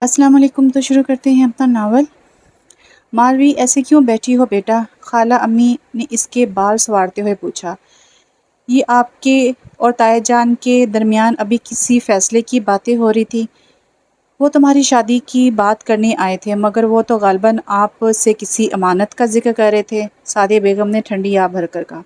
السلام علیکم۔ تو شروع کرتے ہیں اپنا ناول۔ ماروی ایسے کیوں بیٹھی ہو بیٹا؟ خالہ امی نے اس کے بال سنوارتے ہوئے پوچھا۔ یہ آپ کے اور تایا جان کے درمیان ابھی کسی فیصلے کی باتیں ہو رہی تھی؟ وہ تمہاری شادی کی بات کرنے آئے تھے، مگر وہ تو غالباً آپ سے کسی امانت کا ذکر کر رہے تھے، سعدیہ بیگم نے ٹھنڈی آہ بھر کر کہا۔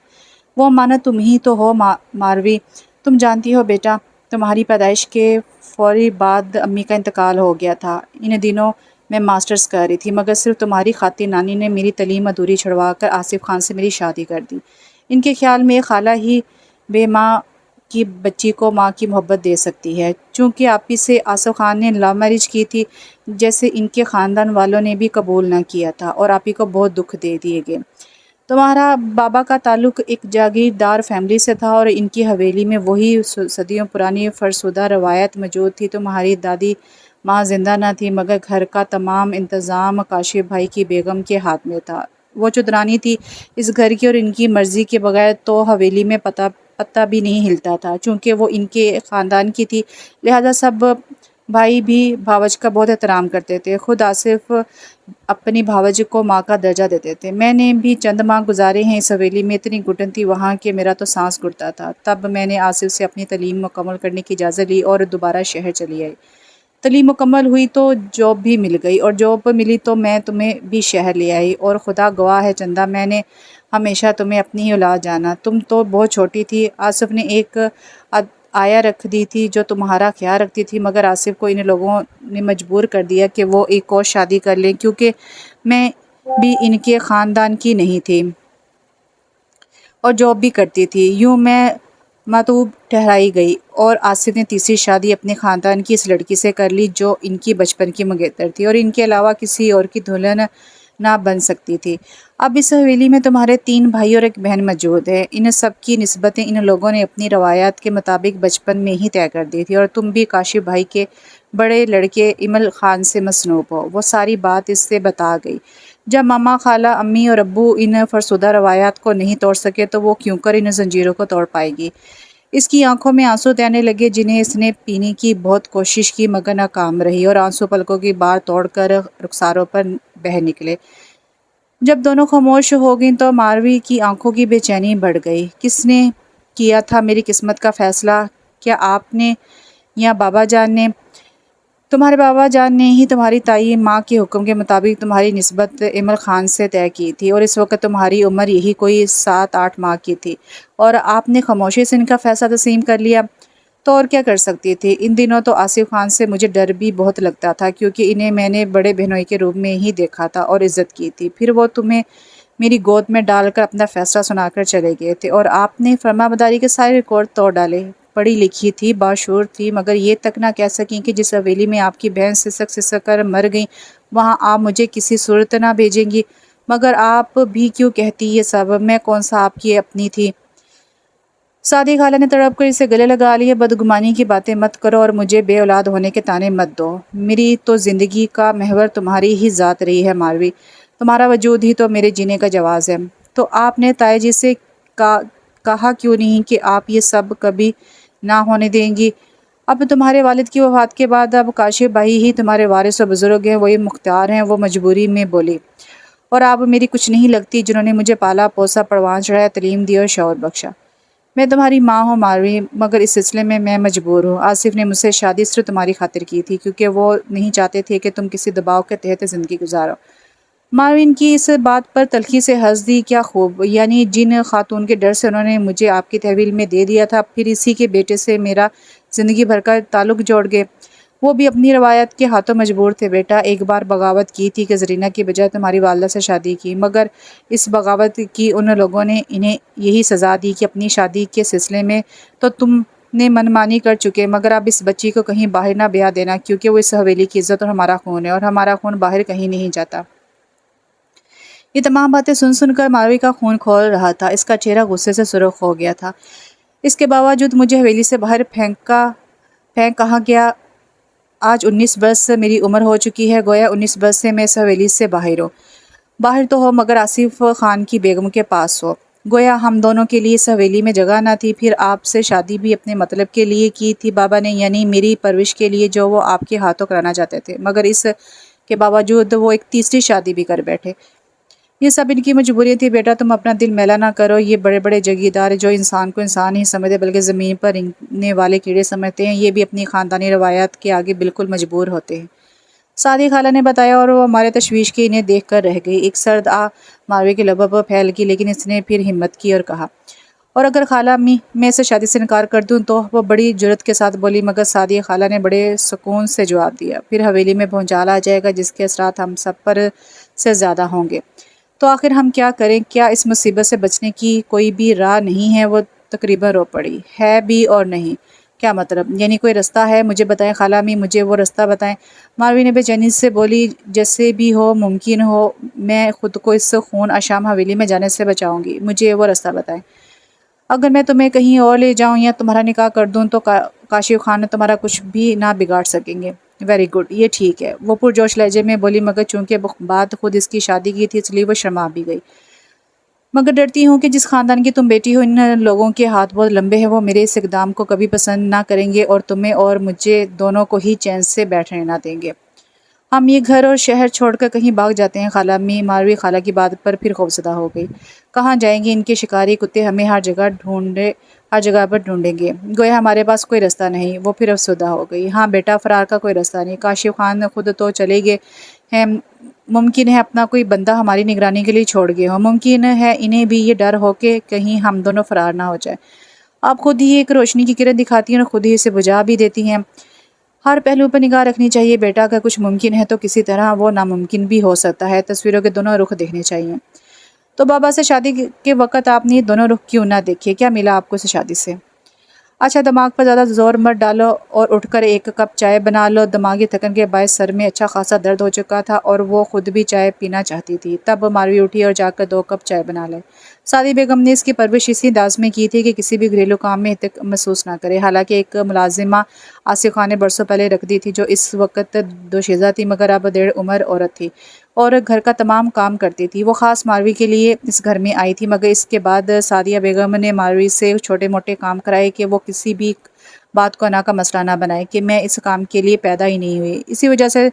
وہ امانت تم ہی تو ہو ماروی، تم جانتی ہو بیٹا، تمہاری پیدائش کے فوری بعد امی کا انتقال ہو گیا تھا۔ ان دنوں میں ماسٹرز کر رہی تھی، مگر صرف تمہاری خاطر نانی نے میری تعلیم ادھوری چھڑوا کر آصف خان سے میری شادی کر دی۔ ان کے خیال میں خالہ ہی بے ماں کی بچی کو ماں کی محبت دے سکتی ہے۔ چونکہ آپی سے آصف خان نے لو میرج کی تھی، جیسے ان کے خاندان والوں نے بھی قبول نہ کیا تھا، اور آپی کو بہت دکھ دے دیے گئے۔ تمہارا بابا کا تعلق ایک جاگیردار فیملی سے تھا، اور ان کی حویلی میں وہی صدیوں پرانی فرسودہ روایت موجود تھی۔ تمہاری دادی ماں زندہ نہ تھی، مگر گھر کا تمام انتظام کاشف بھائی کی بیگم کے ہاتھ میں تھا۔ وہ چودرانی تھی اس گھر کی، اور ان کی مرضی کے بغیر تو حویلی میں پتہ بھی نہیں ہلتا تھا۔ چونکہ وہ ان کے خاندان کی تھی، لہذا سب بھائی بھی بھاوج کا بہت احترام کرتے تھے۔ خود آصف اپنی بھاوج کو ماں کا درجہ دیتے تھے۔ میں نے بھی چند ماہ گزارے ہیں اس حویلی میں، اتنی گھٹن تھی وہاں کہ میرا تو سانس گھٹتا تھا۔ تب میں نے آصف سے اپنی تعلیم مکمل کرنے کی اجازت لی اور دوبارہ شہر چلی آئی۔ تعلیم مکمل ہوئی تو جاب بھی مل گئی، اور جاب ملی تو میں تمہیں بھی شہر لے آئی، اور خدا گواہ ہے چندا، میں نے ہمیشہ تمہیں اپنی ہی اولاد جانا۔ تم تو بہت چھوٹی تھی، آصف نے ایک آیا رکھ دی تھی جو تمہارا خیال رکھتی تھی، مگر آصف کو ان لوگوں نے مجبور کر دیا کہ وہ ایک اور شادی کر لیں، کیونکہ میں بھی ان کے خاندان کی نہیں تھی اور جاب بھی کرتی تھی۔ یوں میں مطلوب ٹھہرائی گئی، اور آصف نے تیسری شادی اپنے خاندان کی اس لڑکی سے کر لی جو ان کی بچپن کی منگیتر تھی، اور ان کے علاوہ کسی اور کی دلہن نہ بن سکتی تھی۔ اب اس حویلی میں تمہارے 3 بھائی اور ایک بہن موجود ہے۔ ان سب کی نسبتیں ان لوگوں نے اپنی روایات کے مطابق بچپن میں ہی طے کر دی تھی، اور تم بھی کاشف بھائی کے بڑے لڑکے ایمل خان سے مسنوب ہو۔ وہ ساری بات اس سے بتا گئی۔ جب ماما، خالہ، امی اور ابو ان فرسودہ روایات کو نہیں توڑ سکے تو وہ کیوں کر ان زنجیروں کو توڑ پائے گی؟ اس کی آنکھوں میں آنسو دینے لگے، جنہیں اس نے پینے کی بہت کوشش کی مگر ناکام رہی، اور آنسو پلکوں کی بار توڑ کر رخساروں پر بہہ نکلے۔ جب دونوں خاموش ہو گئیں تو ماروی کی آنکھوں کی بے چینی بڑھ گئی۔ کس نے کیا تھا میری قسمت کا فیصلہ؟ کیا آپ نے یا بابا جان نے؟ تمہارے بابا جان نے ہی تمہاری تائی ماں کے حکم کے مطابق تمہاری نسبت ایمل خان سے طے کی تھی، اور اس وقت تمہاری عمر یہی کوئی 7-8 ماہ کی تھی، اور آپ نے خاموشی سے ان کا فیصلہ تسلیم کر لیا۔ تو اور کیا کر سکتی تھی؟ ان دنوں تو آصف خان سے مجھے ڈر بھی بہت لگتا تھا، کیونکہ انہیں میں نے بڑے بہنوئی کے روپ میں ہی دیکھا تھا اور عزت کی تھی۔ پھر وہ تمہیں میری گود میں ڈال کر اپنا فیصلہ سنا کر چلے گئے تھے، اور آپ نے فرمانبرداری کے سارے ریکارڈ توڑ ڈالے۔ پڑھی لکھی تھی، باشعور تھی، مگر یہ تک نہ کہہ سکیں کہ جس حویلی میں آپ کی بہن سسک سسک کر مر گئی، وہاں آپ مجھے کسی صورت نہ بھیجیں گی۔ مگر آپ بھی کیوں کہتی یہ سب؟ میں کون سا آپ کی اپنی تھی؟ سعدیہ خالہ نے تڑپ کر اسے گلے لگا لیا۔ بدگمانی کی باتیں مت کرو اور مجھے بے اولاد ہونے کے طعنے مت دو۔ میری تو زندگی کا محور تمہاری ہی ذات رہی ہے ماروی، تمہارا وجود ہی تو میرے جینے کا جواز ہے۔ تو آپ نے تایا جی سے کہا کیوں نہیں کہ آپ یہ سب کبھی نہ ہونے دیں گی؟ اب تمہارے والد کی وفات کے بعد اب کاشف بھائی ہی تمہارے وارث و بزرگ ہیں، وہی مختار ہیں۔ وہ مجبوری میں بولی، اور آپ میری کچھ نہیں لگتی، جنہوں نے مجھے پالا پوسا، پروان چڑھایا، تعلیم دی اور شعور بخشا۔ میں تمہاری ماں ہوں ماروی، مگر اس سلسلے میں مجبور ہوں۔ آصف نے مجھ سے شادی صرف تمہاری خاطر کی تھی، کیونکہ وہ نہیں چاہتے تھے کہ تم کسی دباؤ کے تحت زندگی گزارو۔ ماروین کی اس بات پر تلخی سے ہنس دی۔ کیا خوب! یعنی جن خاتون کے ڈر سے انہوں نے مجھے آپ کی تحویل میں دے دیا تھا، پھر اسی کے بیٹے سے میرا زندگی بھر کا تعلق جوڑ گئے۔ وہ بھی اپنی روایت کے ہاتھوں مجبور تھے بیٹا۔ ایک بار بغاوت کی تھی کہ زرینہ کی بجائے تمہاری والدہ سے شادی کی، مگر اس بغاوت کی ان لوگوں نے انہیں یہی سزا دی کہ اپنی شادی کے سلسلے میں تو تم نے من مانی کر چکے، مگر اب اس بچی کو کہیں باہر نہ بیاہ دینا، کیونکہ وہ اس حویلی کی عزت اور ہمارا خون ہے، اور ہمارا خون باہر کہیں نہیں جاتا۔ یہ تمام باتیں سن سن کر ماروی کا خون کھول رہا تھا۔ اس کا چہرہ غصے سے سرخ ہو گیا تھا۔ اس کے باوجود مجھے حویلی سے باہر پھینک کہا گیا۔ آج 19 برس میری عمر ہو چکی ہے، گویا 19 برس سے میں اس حویلی سے باہر ہوں۔ باہر تو ہو، مگر آصف خان کی بیگم کے پاس ہو۔ گویا ہم دونوں کے لیے اس حویلی میں جگہ نہ تھی۔ پھر آپ سے شادی بھی اپنے مطلب کے لیے کی تھی بابا نے، یعنی میری پرورش کے لیے جو وہ آپ کے ہاتھوں کرانا چاہتے تھے، مگر اس کے باوجود وہ ایک تیسری شادی بھی کر بیٹھے۔ یہ سب ان کی مجبوری تھی۔ بیٹا تم اپنا دل میلا نہ کرو، یہ بڑے بڑے جگیردار جو انسان کو انسان نہیں سمجھتے بلکہ زمین پر رینگنے والے کیڑے سمجھتے ہیں، یہ بھی اپنی خاندانی روایات کے آگے بالکل مجبور ہوتے ہیں۔ سعدیہ خالہ نے بتایا اور وہ ہمارے تشویش کے انہیں دیکھ کر رہ گئی۔ ایک سرد ماروی کے لبوں پر پھیل گئی، لیکن اس نے پھر ہمت کی اور کہا، اور اگر خالہ امی میں اسے شادی سے انکار کر دوں تو؟ وہ بڑی جرأت کے ساتھ بولی، مگر سعدیہ خالہ نے بڑے سکون سے جواب دیا، پھر حویلی میں بھونچال آ جائے گا جس کے اثرات ہم سب پر سے زیادہ ہوں گے۔ تو آخر ہم کیا کریں؟ کیا اس مصیبت سے بچنے کی کوئی بھی راہ نہیں ہے؟ وہ تقریباً رو پڑی۔ ہے بھی اور نہیں؟ کیا مطلب؟ یعنی کوئی رستہ ہے؟ مجھے بتائیں خالہ امی، مجھے وہ رستہ بتائیں۔ ماروی نے بے چینی سے بولی، جیسے بھی ہو، ممکن ہو میں خود کو اس خون آشام حویلی میں جانے سے بچاؤں گی، مجھے وہ رستہ بتائیں۔ اگر میں تمہیں کہیں اور لے جاؤں یا تمہارا نکاح کر دوں تو کاشف خان تمہارا کچھ بھی نہ بگاڑ سکیں گے۔ ویری گڈ، یہ ٹھیک ہے، وہ پرجوش لہجے میں بولی، مگر چونکہ بات خود اس کی شادی کی تھی اس لیے وہ شرما بھی گئی۔ مگر ڈرتی ہوں کہ جس خاندان کی تم بیٹی ہو، ان لوگوں کے ہاتھ بہت لمبے ہیں، وہ میرے اس اقدام کو کبھی پسند نہ کریں گے اور تمہیں اور مجھے دونوں کو ہی چین سے بیٹھنے نہ دیں گے۔ ہم یہ گھر اور شہر چھوڑ کر کہیں بھاگ جاتے ہیں خالہ امی۔ ماروی خالہ کی بات پر پھر خوفزدہ ہو گئی۔ کہاں جائیں گے؟ ان کے شکاری کتے ہمیں ہر جگہ پر ڈھونڈیں گے، گویا ہمارے پاس کوئی رستہ نہیں۔ وہ پھر افسردہ ہو گئی۔ ہاں بیٹا، فرار کا کوئی رستہ نہیں۔ کاشف خان خود تو چلے گئے ہیں، ممکن ہے اپنا کوئی بندہ ہماری نگرانی کے لیے چھوڑ گئے ہوں، ممکن ہے انہیں بھی یہ ڈر ہو کہ کہیں ہم دونوں فرار نہ ہو جائیں۔ آپ خود ہی ایک روشنی کی کرن دکھاتی ہیں اور خود ہی اسے بجھا بھی دیتی ہیں۔ ہر پہلو پر نگاہ رکھنی چاہیے بیٹا، اگر کچھ ممکن ہے تو کسی طرح وہ ناممکن بھی ہو سکتا ہے۔ تصویروں کے دونوں رخ دیکھنے چاہیے۔ تو بابا سے شادی کے وقت آپ نے یہ دونوں رخ کیوں نہ دیکھے؟ کیا ملا آپ کو اس شادی سے؟ اچھا، دماغ پر زیادہ زور مت ڈالو اور اٹھ کر ایک کپ چائے بنا لو۔ دماغی تھکن کے باعث سر میں اچھا خاصا درد ہو چکا تھا اور وہ خود بھی چائے پینا چاہتی تھی۔ تب ماروی اٹھی اور جا کر 2 کپ چائے بنا لائے۔ سعدیہ بیگم نے اس کی پرورش اسی انداز میں کی تھی کہ کسی بھی گھریلو کام میں احتیاط محسوس نہ کرے۔ حالانکہ ایک ملازمہ آصف خان نے برسوں پہلے رکھ دی تھی جو اس وقت دوشیزہ تھی، مگر اب 1.5 عمر عورت تھی اور گھر کا تمام کام کرتی تھی۔ وہ خاص ماروی کے لیے اس گھر میں آئی تھی، مگر اس کے بعد سعدیہ بیگم نے ماروی سے چھوٹے موٹے کام کرائے کہ وہ کسی بھی بات کو انا کا مسئلہ نہ بنائے کہ میں اس کام کے لیے پیدا ہی نہیں ہوئی۔ اسی وجہ سے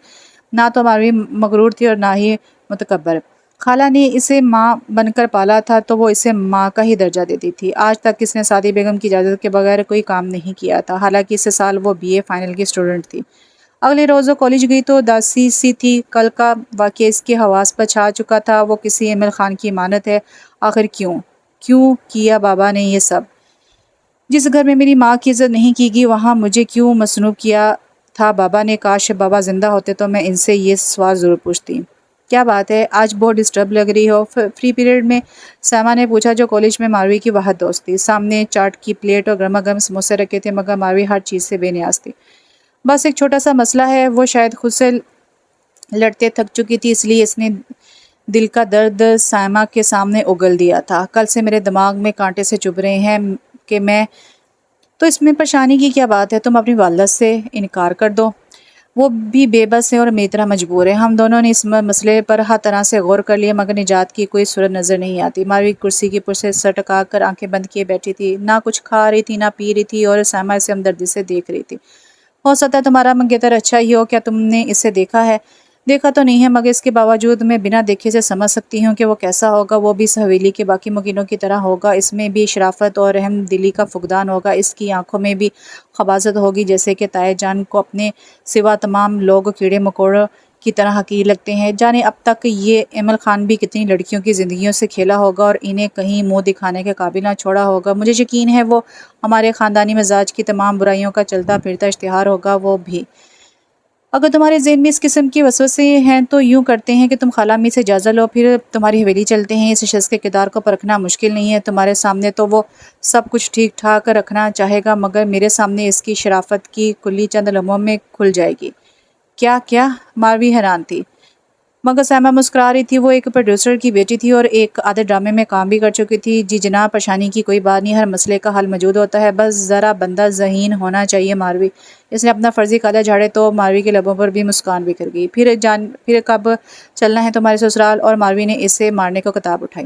نہ تو ماروی مغرور تھی اور نہ ہی متکبر۔ خالہ نے اسے ماں بن کر پالا تھا تو وہ اسے ماں کا ہی درجہ دیتی تھی۔ آج تک اس نے سعدیہ بیگم کی اجازت کے بغیر کوئی کام نہیں کیا تھا، حالانکہ اس سال وہ BA فائنل کی اسٹوڈنٹ تھی۔ اگلے روز وہ کالج گئی تو اداسی سی تھی۔ کل کا واقعہ اس کے حواس پر چھا چکا تھا۔ وہ کسی ایمیل خان کی امانت ہے۔ آخر کیوں کیا بابا نے یہ سب؟ جس گھر میں میری ماں کی عزت نہیں کی گئی وہاں مجھے کیوں مسنوب کیا تھا بابا نے؟ کاش بابا زندہ ہوتے تو میں ان سے یہ سوال ضرور پوچھتی۔ کیا بات ہے؟ آج بہت ڈسٹرب لگ رہی ہو؟ فری پیریڈ میں سیما نے پوچھا، جو کالج میں ماروی کی واحد دوست تھی۔ سامنے چاٹ کی پلیٹ اور گرما گرم سموسے رکھے تھے، مگر ماروی ہر چیز سے بے نیاز تھی۔ بس ایک چھوٹا سا مسئلہ ہے۔ وہ شاید خود سے لڑتے تھک چکی تھی، اس لیے اس نے دل کا درد سیما کے سامنے اگل دیا تھا۔ کل سے میرے دماغ میں کانٹے سے چبھ رہے ہیں کہ میں تو اس میں پریشانی کی کیا بات ہے؟ تم اپنی والدہ سے انکار کر دو، وہ بھی بے بس ہے اور میری طرح مجبور ہے۔ ہم دونوں نے اس مسئلے پر ہر طرح سے غور کر لیا، مگر نجات کی کوئی صورت نظر نہیں آتی۔ ماروی کرسی کی پشت سے سر ٹکا کر آنکھیں بند کیے بیٹھی تھی، نہ کچھ کھا رہی تھی نہ پی رہی تھی، اور سیما اسے ہمدردی سے دیکھ رہی تھی۔ ہو سکتا ہے تمہارا منگیتر اچھا ہی ہو، کیا تم نے اسے دیکھا ہے؟ دیکھا تو نہیں ہے، مگر اس کے باوجود میں بنا دیکھے سے سمجھ سکتی ہوں کہ وہ کیسا ہوگا۔ وہ بھی اس حویلی کے باقی مکینوں کی طرح ہوگا، اس میں بھی شرافت اور رحم دلی کا فقدان ہوگا، اس کی آنکھوں میں بھی خباثت ہوگی، جیسے کہ تائے جان کو اپنے سوا تمام لوگ کیڑے مکوڑوں کی طرح حقیر لگتے ہیں۔ جانے اب تک یہ ایمل خان بھی کتنی لڑکیوں کی زندگیوں سے کھیلا ہوگا اور انہیں کہیں منہ دکھانے کے قابل نہ چھوڑا ہوگا۔ مجھے یقین ہے وہ ہمارے خاندانی مزاج کی تمام برائیوں کا چلتا پھرتا اشتہار ہوگا۔ وہ بھی اگر تمہارے ذہن میں اس قسم کے وسوسے ہیں تو یوں کرتے ہیں کہ تم خالہ امی سے اجازت لو، پھر تمہاری حویلی چلتے ہیں۔ اس شخص کے کردار کو پرکھنا مشکل نہیں ہے، تمہارے سامنے تو وہ سب کچھ ٹھیک ٹھاک رکھنا چاہے گا، مگر میرے سامنے اس کی شرافت کی کلی چند لمحوں میں کھل جائے گی۔ کیا؟ ماروی حیران تھی، مگر سیما مسکرا رہی تھی۔ وہ ایک پروڈیوسر کی بیٹی تھی اور ایک آدھے ڈرامے میں کام بھی کر چکی تھی۔ جی جناب، پریشانی کی کوئی بات نہیں، ہر مسئلے کا حل موجود ہوتا ہے، بس ذرا بندہ ذہین ہونا چاہیے ماروی۔ اس نے اپنا فرضی کالے جھاڑے تو ماروی کے لبوں پر بھی مسکان بکھر گئی۔ پھر کب چلنا ہے تمہارے سسرال؟ اور ماروی نے اسے مارنے کو کتاب اٹھائی۔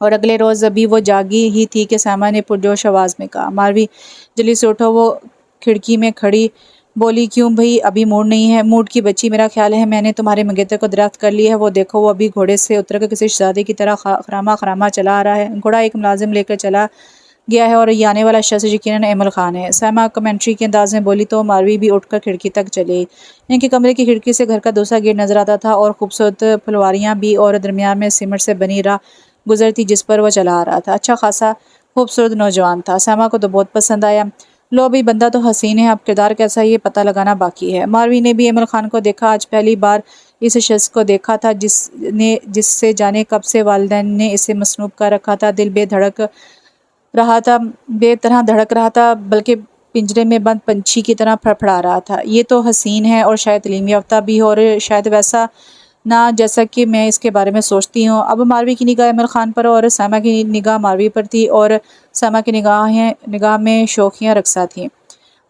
اور اگلے روز ابھی وہ جاگی ہی تھی کہ سائمہ نے پرجوش آواز میں کہا، ماروی جلدی سے اٹھو۔ وہ کھڑکی میں کھڑی بولی، کیوں بھئی ابھی موڈ نہیں ہے؟ موڈ کی بچی، میرا خیال ہے میں نے تمہارے منگیتر کو دریافت کر لیا ہے۔ وہ دیکھو، وہ ابھی گھوڑے سے اتر کر کسی شہزادے کی طرح خراما خراما چلا آ رہا ہے۔ گھوڑا ایک ملازم لے کر چلا گیا ہے اور یہ آنے والا شخص یقیناً ایمل خان ہے۔ سائمہ کمنٹری کے انداز میں بولی تو ماروی بھی اٹھ کر کھڑکی تک چلے۔ ان کے کمرے کی کھڑکی سے گھر کا دوسرا گیٹ نظر آتا تھا اور خوبصورت پھلواریاں بھی، اور درمیان میں سیمنٹ سے بنی راہ گزرتی جس پر وہ چلا آ رہا تھا۔ اچھا خاصا خوبصورت نوجوان تھا۔ سائمہ کو تو بہت پسند آیا۔ لو بھی بندہ تو حسین ہے، اب کردار کیسا ہے یہ پتہ لگانا باقی ہے۔ ماروی نے بھی ایمل خان کو دیکھا، آج پہلی بار اس شخص کو دیکھا تھا جس سے جانے کب سے والدین نے اسے مسنوب کر رکھا تھا۔ دل بے طرح دھڑک رہا تھا، بلکہ پنجرے میں بند پنچھی کی طرح پھڑپڑا رہا تھا۔ یہ تو حسین ہے اور شاید تعلیم یافتہ بھی، اور شاید ویسا نہ جیسا کہ میں اس کے بارے میں سوچتی ہوں۔ اب ماروی کی نگاہ ایمل خان پر اور سائمہ کی نگاہ ماروی پر تھی، اور سائمہ کی نگاہ میں شوخیاں رقصہ تھیں۔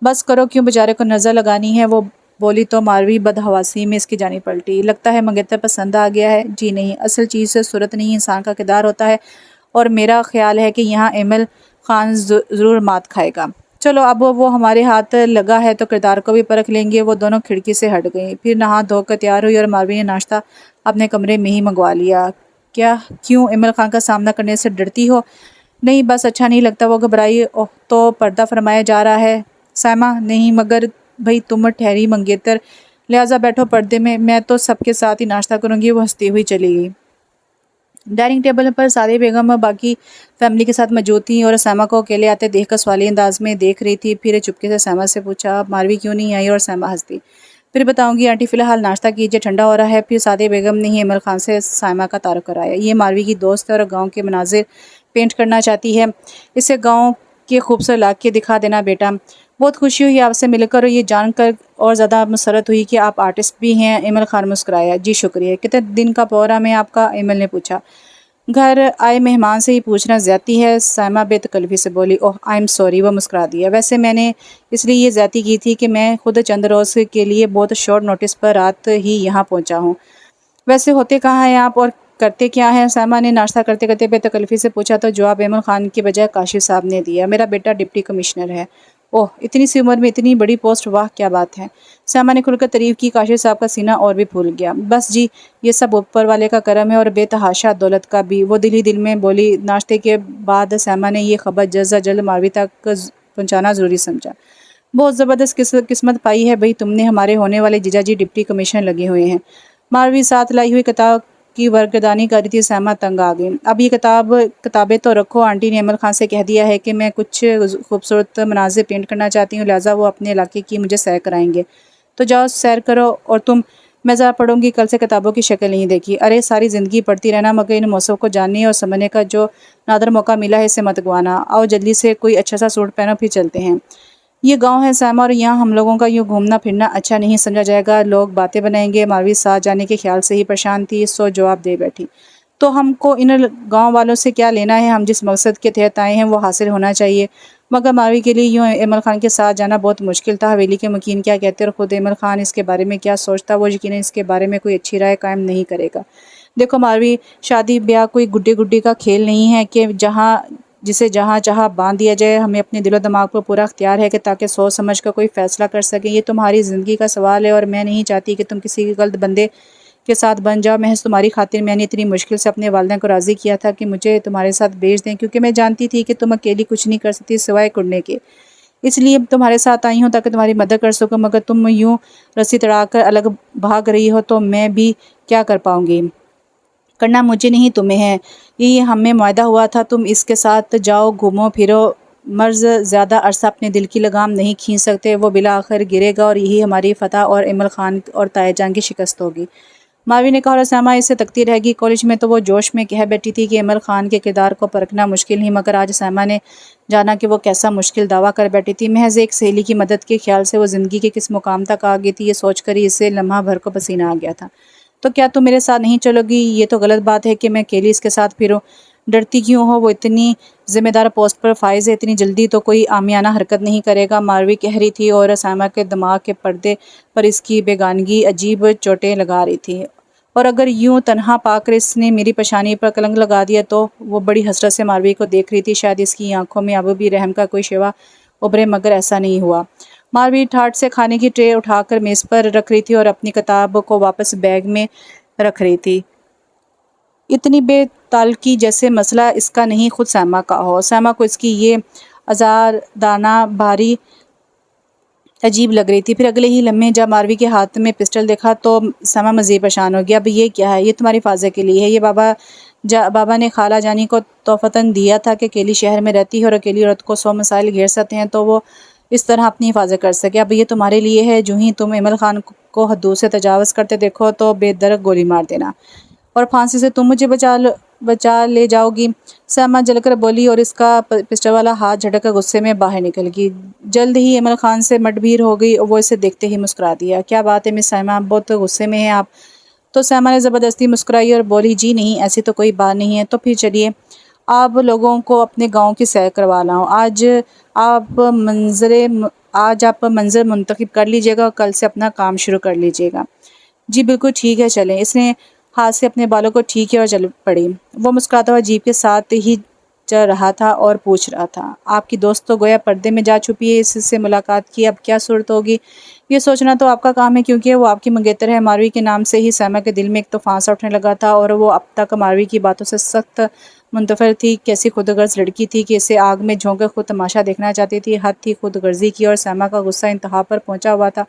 بس کرو، کیوں بیچارے کو نظر لگانی ہے؟ وہ بولی تو ماروی بدحواسی میں اس کی جانب پلٹی۔ لگتا ہے منگیتر پسند آ گیا ہے۔ جی نہیں، اصل چیز سے صورت نہیں، انسان کا کردار ہوتا ہے، اور میرا خیال ہے کہ یہاں ایمل خان ضرور مات کھائے گا۔ چلو اب وہ ہمارے ہاتھ لگا ہے تو کردار کو بھی پرکھ لیں گے۔ وہ دونوں کھڑکی سے ہٹ گئیں، پھر نہا دھو کر تیار ہوئی، اور ماروی نے ناشتہ اپنے کمرے میں ہی منگوا لیا۔ کیوں ایمل خان کا سامنا کرنے سے ڈرتی ہو؟ نہیں، بس اچھا نہیں لگتا۔ وہ گھبرائی۔ اوہ، تو پردہ فرمایا جا رہا ہے سائمہ؟ نہیں مگر بھئی تم ٹھہری منگیتر، لہٰذا بیٹھو پردے میں تو سب کے ساتھ ہی ناشتہ کروں گی۔ وہ ہنستی ہوئی چلی گئی۔ ڈائننگ ٹیبل پر سعدیہ بیگم باقی فیملی کے ساتھ موجود تھیں اور سائمہ کو اکیلے آتے دیکھ کر سوالی انداز میں دیکھ رہی تھی۔ پھر چپکے سے سائمہ سے پوچھا، ماروی کیوں نہیں آئی؟ اور سائمہ ہنس دی۔ پھر بتاؤں گی آنٹی، فی الحال ناشتہ کیجیے، ٹھنڈا ہو رہا ہے۔ پھر سعدیہ بیگم نے ہی ایمل خان سے سائمہ کا تعارف کرایا۔ یہ ماروی کی دوست ہے اور گاؤں کے مناظر پینٹ کرنا چاہتی ہے، اسے گاؤں کے خوبصورت علاقے دکھا دینا بیٹا۔ بہت خوشی ہوئی آپ سے مل کر، اور یہ جان کر اور زیادہ مسرت ہوئی کہ آپ آرٹسٹ بھی ہیں۔ ایمل خان مسکرایا، جی شکریہ۔ کتنے دن کا پروگرام ہے آپ کا؟ ایمل نے پوچھا۔ گھر آئے مہمان سے ہی پوچھنا زیادتی ہے، سائمہ بے تکلفی سے بولی۔ اوہ آئی ایم سوری، وہ مسکرا دیا۔ ویسے میں نے اس لیے یہ زیادتی کی تھی کہ میں خود چند روز کے لیے بہت شارٹ نوٹس پر رات ہی یہاں پہنچا ہوں۔ ویسے ہوتے کہاں ہیں آپ اور کرتے کیا ہیں؟ سائمہ نے ناشتہ کرتے کرتے بے تکلفی سے پوچھا، تو جواب ایمل خان کی بجائے کاشف صاحب نے دیا۔ میرا بیٹا ڈپٹی کمشنر ہے۔ اوہ، اتنی سی عمر میں اتنی بڑی پوسٹ، واہ کیا بات ہے۔ سائمہ نے کھل کر تعریف کی۔ کاشف صاحب کا سینہ اور بھی پھول گیا۔ بس جی، یہ سب اوپر والے کا کرم ہے، اور بے تحاشا دولت کا بھی، وہ دل ہی دل میں بولی۔ ناشتے کے بعد سائمہ نے یہ خبر جلد از جلد ماروی تک پہنچانا ضروری سمجھا۔ بہت زبردست قسمت پائی ہے بھئی تم نے، ہمارے ہونے والے جیجا جی ڈپٹی کمشنر لگے ہوئے ہیں۔ ماروی ساتھ لائی ہوئی کتاب کی ورگردانی کر رہی تھی۔ سائمہ تنگ آ گئی۔ اب یہ کتابیں تو رکھو، آنٹی نے ایمل خان سے کہہ دیا ہے کہ میں کچھ خوبصورت مناظر پینٹ کرنا چاہتی ہوں، لہٰذا وہ اپنے علاقے کی مجھے سیر کرائیں گے۔ تو جاؤ سیر کرو، اور تم؟ میں ذرا پڑھوں گی، کل سے کتابوں کی شکل نہیں دیکھی۔ ارے ساری زندگی پڑھتی رہنا، مگر ان موضوع کو جاننے اور سمجھنے کا جو نادر موقع ملا ہے اسے مت گوانا۔ آؤ جلدی سے کوئی اچھا سا سوٹ پہنو، پھر چلتے ہیں۔ یہ گاؤں ہے سائمہ، اور یہاں ہم لوگوں کا یوں گھومنا پھرنا اچھا نہیں سمجھا جائے گا، لوگ باتیں بنائیں گے۔ ماروی ساتھ جانے کے خیال سے ہی پریشان تھی، سو جواب دے بیٹھی، تو ہم کو ان گاؤں والوں سے کیا لینا ہے؟ ہم جس مقصد کے تحت آئے ہیں وہ حاصل ہونا چاہیے۔ مگر ماروی کے لیے یوں ایمل خان کے ساتھ جانا بہت مشکل تھا۔ حویلی کے مکین کیا کہتے اور خود ایمل خان اس کے بارے میں کیا سوچتا، وہ یقیناً اس کے بارے میں کوئی اچھی رائے قائم نہیں کرے گا۔ دیکھو ماروی، شادی بیاہ کوئی گڈی گڈی کا کھیل نہیں ہے کہ جسے جہاں چاہا باندھ دیا جائے۔ ہمیں اپنے دل و دماغ پر پورا اختیار ہے کہ تاکہ سوچ سمجھ کر کوئی فیصلہ کر سکیں۔ یہ تمہاری زندگی کا سوال ہے، اور میں نہیں چاہتی کہ تم کسی غلط بندے کے ساتھ بن جاؤ۔ محض تمہاری خاطر میں نے اتنی مشکل سے اپنے والدین کو راضی کیا تھا کہ مجھے تمہارے ساتھ بھیج دیں، کیونکہ میں جانتی تھی کہ تم اکیلی کچھ نہیں کر سکتی سوائے کڑنے کے۔ اس لیے تمہارے ساتھ آئی ہوں تاکہ تمہاری مدد کر سکوں، مگر تم یوں رسی تڑا کر الگ بھاگ رہی ہو تو میں بھی کیا کر پاؤں گی؟ کرنا مجھے نہیں تمہیں ہے، یہ ہم میں معاہدہ ہوا تھا، تم اس کے ساتھ جاؤ گھومو پھرو۔ مرض زیادہ عرصہ اپنے دل کی لگام نہیں کھینچ سکتے، وہ بالآخر گرے گا، اور یہی ہماری فتح اور ایمل خان اور طائے جان کی شکست ہوگی۔ ماروی نے کہا، اور سائمہ اسے تکتی رہ گئی۔ کالج میں تو وہ جوش میں کہہ بیٹھی تھی کہ ایمل خان کے کردار کو پرکھنا مشکل نہیں، مگر آج سائمہ نے جانا کہ وہ کیسا مشکل دعویٰ کر بیٹھی تھی۔ محض ایک سہیلی کی مدد کے خیال سے وہ زندگی کے کس مقام تک آ گئی تھی، یہ سوچ کر ہی اسے لمحہ بھر کو پسینہ آ گیا تھا۔ تو کیا تم میرے ساتھ نہیں چلو گی؟ یہ تو غلط بات ہے کہ میں اکیلی اس کے ساتھ پھروں۔ ڈرتی کیوں ہو؟ وہ اتنی ذمہ دار پوسٹ پر فائز ہے، اتنی جلدی تو کوئی عامیانہ حرکت نہیں کرے گا، ماروی کہہ رہی تھی، اور سائمہ کے دماغ کے پردے پر اس کی بیگانگی عجیب چوٹیں لگا رہی تھی۔ اور اگر یوں تنہا پا کر اس نے میری پیشانی پر کلنگ لگا دیا تو؟ وہ بڑی حسرت سے ماروی کو دیکھ رہی تھی، شاید اس کی آنکھوں میں اب بھی رحم کا کوئی شیوا ابھرے، مگر ایسا نہیں ہوا۔ ماروی ٹھاٹھ سے کھانے کی ٹرے اٹھا کر میز پر رکھ رہی تھی اور اپنی کتاب کو واپس بیگ میں رکھ رہی تھی، اتنی بے تعلقی جیسے مسئلہ اس کا نہیں خود سیمہ کا ہو۔ سیمہ کو اس کی یہ آزادانہ بھاری عجیب لگ رہی تھی۔ پھر اگلے ہی لمحے جب ماروی کے ہاتھ میں پسٹل دیکھا تو سیمہ مزید پریشان ہو گیا۔ اب یہ کیا ہے؟ یہ تمہاری حفاظت کے لیے ہے، یہ بابا نے خالہ جانی کو تحفتاً دیا تھا کہ اکیلی شہر میں رہتی ہے اور اکیلی عورت کو 100 مسائل گھیر سکتے ہیں تو وہ اس طرح اپنی حفاظت کر سکے۔ اب یہ تمہارے لیے ہے، جو ہی تم ایمل خان کو حدود سے تجاوز کرتے دیکھو تو بے درک گولی مار دینا، اور پھانسی سے تم مجھے بچا لے جاؤ گی۔ سیمہ جل کر بولی اور اس کا پسٹل والا ہاتھ جھٹک کر غصے میں باہر نکل گئی۔ جلد ہی ایمل خان سے مٹبھیر ہو گئی اور وہ اسے دیکھتے ہی مسکرا دیا۔ کیا بات ہے مس سیمہ، بہت غصے میں ہیں آپ؟ تو سیمہ نے زبردستی مسکرائی اور بولی جی نہیں، ایسی تو کوئی بات نہیں ہے۔ تو پھر چلیے آپ لوگوں کو اپنے گاؤں کی سیر کروا لاؤں۔ آج آپ منظر منتخب کر لیجیے گا اور کل سے اپنا کام شروع کر لیجیے گا۔ جی بالکل ٹھیک ہے، چلیں۔ اس نے ہاتھ سے اپنے بالوں کو ٹھیک کیا اور چل پڑی۔ وہ مسکراتا ہوا جیپ کے ساتھ ہی چل رہا تھا اور پوچھ رہا تھا آپ کی دوست تو گویا پردے میں جا چھپی ہے، اس سے ملاقات کی اب کیا صورت ہوگی؟ یہ سوچنا تو آپ کا کام ہے کیونکہ وہ آپ کی منگیتر ہے۔ ماروی کے نام سے ہی سیمہ کے دل میں ایک طوفان سا اٹھنے لگا تھا اور وہ اب تک ماروی کی باتوں سے سخت منتفر تھی۔ کیسی خودغرض لڑکی تھی کہ اسے آگ میں جھونک کر خود تماشا دیکھنا چاہتی تھی۔ حد تھی خود غرضی کی اور سیمہ کا غصہ انتہا پر پہنچا ہوا تھا